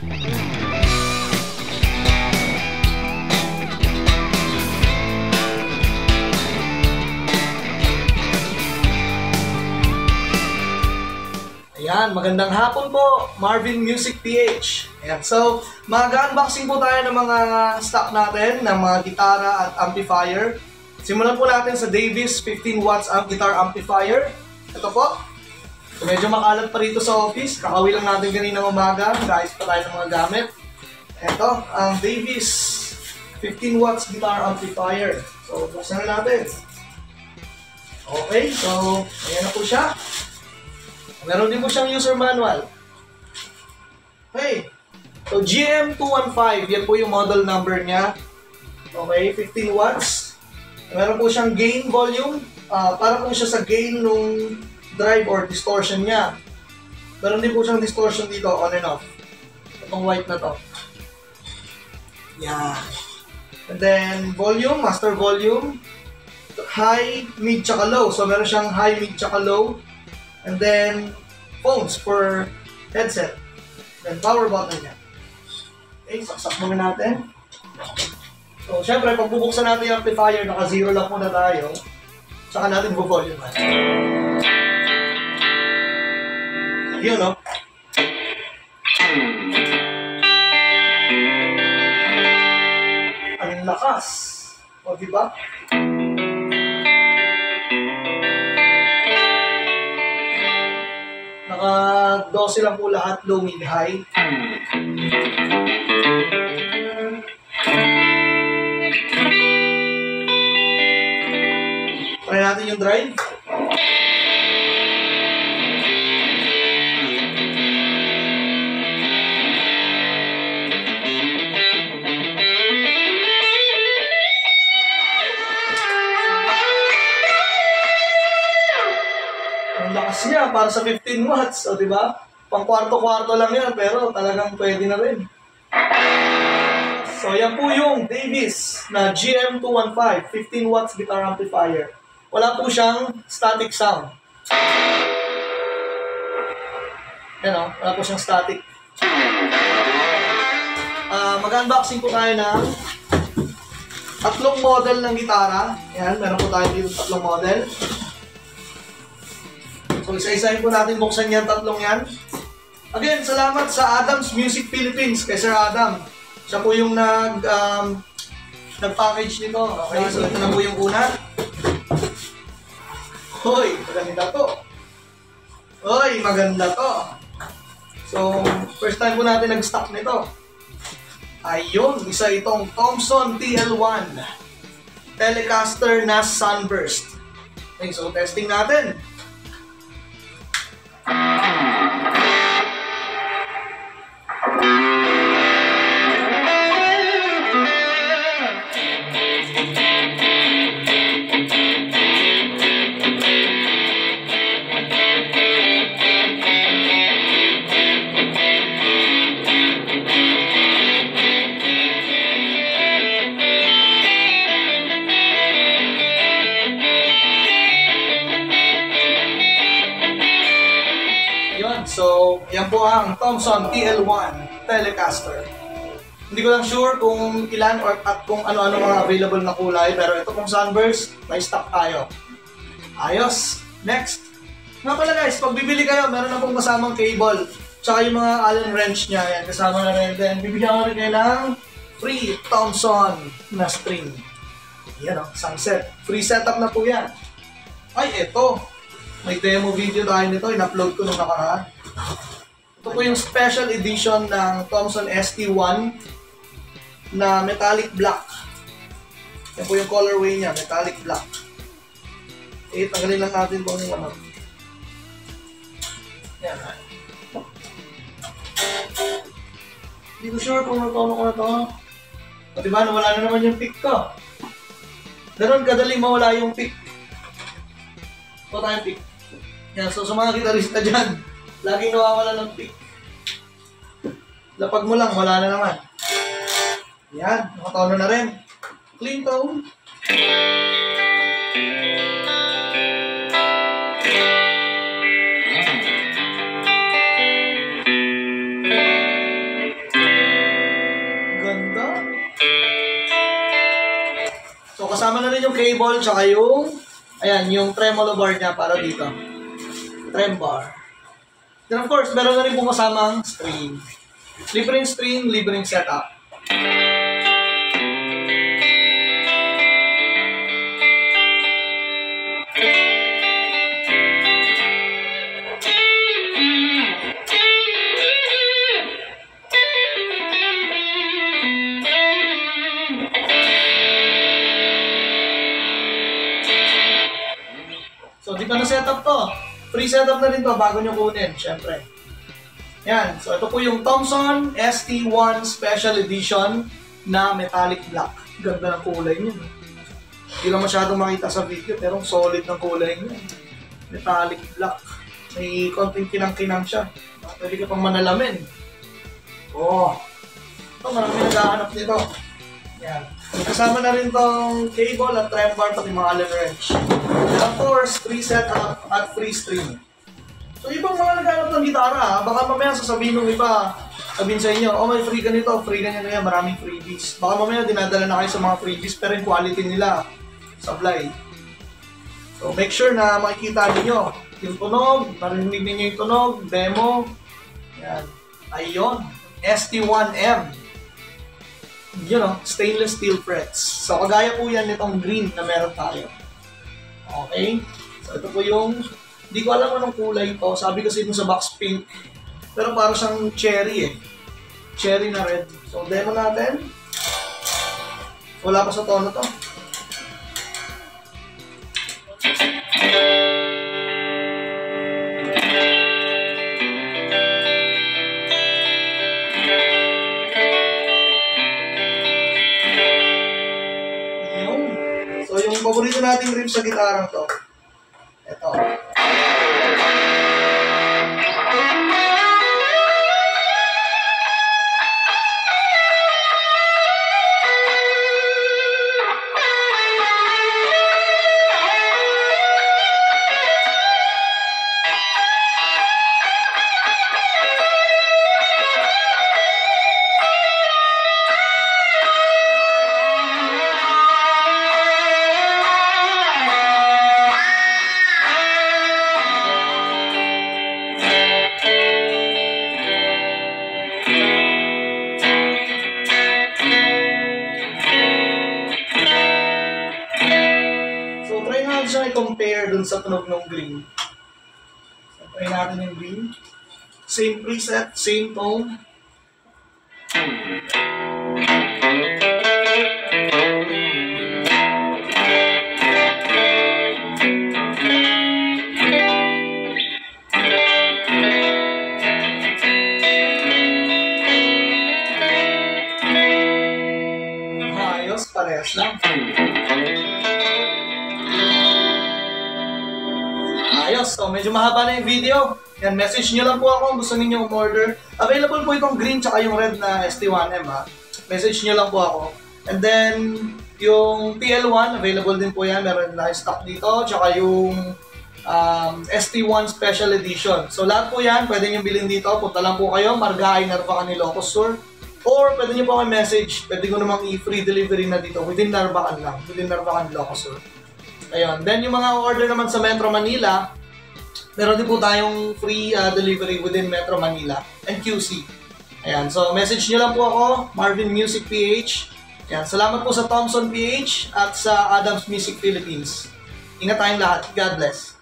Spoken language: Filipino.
Ayan, magandang hapon po, Marvin Music PH. Ayan, so mag-unboxing po tayo ng mga stock natin, ng mga gitara at amplifier. Simulan po natin sa Davis 15 watts guitar amplifier. Ito po. So, medyo makalat pa rito sa office. Kakawin lang natin kaninang umaga. Nag-ayos pa tayo ng mga gamit. Ito, ang Davis 15 watts guitar amplifier. So, buksan na natin. Okay, so ayan na po siya. Meron din po siyang user manual. Okay. So, GM215. Yan po yung model number niya. Okay, 15 watts. Meron po siyang gain volume. Para po siya sa gain nung drive or distortion niya. Meron din po siyang distortion dito, on and off. Itong white na to. Yan. And then, volume, master volume. High, mid, tsaka low. So, meron siyang high, mid, tsaka low. And then, phones for headset. Then, power button niya. Okay, saksak muna natin. So, syempre, pag bubuksan natin yung amplifier, naka-zero lang muna tayo. Saka natin bu-volume. Yun, no? Ang lakas. O, diba? Naka-12 lang po lahat, low, mid, high. Try natin yung drive. Ang lakas niya para sa 15 watts, o diba? Pang kwarto-kwarto lang yan, pero talagang pwede na rin. So, yan po yung Davis na GM215 15 watts guitar amplifier. Wala po siyang static sound. Yan o, wala po siyang static. Mag-unboxing po tayo ng tatlong model ng gitara. Yan, meron po tayo dito tatlong model. So, isa-isahin po natin buksan yan, tatlong yan. Again, salamat sa Adams Music Philippines, kay Sir Adam. Siya po yung nag-package nito. Okay, so ito na po yung una. Hoy, maganda to. Hoy, maganda to. So, first time po natin nag-stock nito. Ayun, isa itong Thompson TL1 Telecaster NAS Sunburst. Okay, so testing natin. So, yan po ang Thompson TL1 Telecaster. Hindi ko lang sure kung ilan at kung ano-ano mga available na kulay, pero ito pong Sunburst, may stock tayo. Ayos! Next! Nga pala guys, pag bibili kayo, meron na pong kasamang cable. Tsaka yung mga Allen wrench niya, yan, kasama na rin. Then, bibigyan ko rin kayo ng free Thompson na string. Yan o, sunset. Free setup na po yan. Ay, ito! May demo video tayo nito, in-upload ko nung nakaraan. Ito po yung special edition ng Thompson ST1 na metallic black. Yan po yung colorway niya, metallic black. Eh, tanggalin lang natin po yung ano. Yan. Hindi ko sure kung natono ko na to. O diba, nawala na naman yung pick ko. Ganun kadaling mawala yung pick. Ito tayong pick. Yan, so sa mga gitarista dyan, laging nawawala ng pick. Lapag mo lang, wala na naman. Yan, nakatono na rin. Clean tone. kasama na rin yung cable, tsaka yung, ayan, yung tremolo bar niya para dito. Trem bar. Then of course, meron na rin pong kasamang string. Libreng string, libreng setup. So, di pa na-setup to. Free setup na rin to bago nyo kunin, syempre. Yan. So, ito po yung Thomson ST1 Special Edition na metallic black. Ganda ng kulay niya. Hindi lang masyadong makita sa video, pero solid ng kulay niya. Metallic black. May konting kinang-kinang siya. Pwede ka pang manalamin. Oh. Ito, marami naghahanap nito. Yan. Kasama na rin tong cable at trem bar pati mga Allen wrench. And of course, free setup at free string. So ibang mga naghanap ng gitara, baka mamaya sasabihin ng iba, sabihin sa inyo, oh may free ganito, free ganyan na yan, maraming freebies. Baka mamaya dinadala na kayo sa mga freebies pero yung quality nila, sablay. So make sure na makikita niyo yung tunog, narinig niyo yung tunog, demo. Yan. Ayun, ST1M. You know, stainless steel frets. So, kagaya po yan nitong green na meron tayo. Okay? So, ito po yung, hindi ko alam anong kulay ito. Sabi kasi dun sa box pink. Pero parang siyang cherry eh. Cherry na red. So, demo natin. Wala pa sa tono to. So, yung paborito nating riff sa gitarang to, ito. Siya i-compare dun sa tunog ng green. So, try natin yung green. Same preset, same tone. Ayos, parehas lang. Ayos, so medyo mahaba na yung video. Yan, message nyo lang po ako kung gusto ninyo umorder. Available po itong green tsaka yung red na ST1M ha. Message nyo lang po ako. And then, yung TL1, available din po yan. Meron na stock dito. Tsaka yung ST1 Special Edition. So lahat po yan, pwede nyo bilhin dito. Punta lang po kayo, Margay, Narvacan, Ilocos Sur. Or pwede nyo po kayo message. Pwede ko namang i-free delivery na dito. Within Narvacan lang. Within Narvacan, Ilocos Sur. Ayun. Then yung mga order naman sa Metro Manila, meron din po tayong free delivery within Metro Manila and QC. Ayan. So message nyo lang po ako, Marvin Music PH. Ayan. Salamat po sa Thomson PH at sa Adams Music Philippines. Ingat tayong lahat. God bless.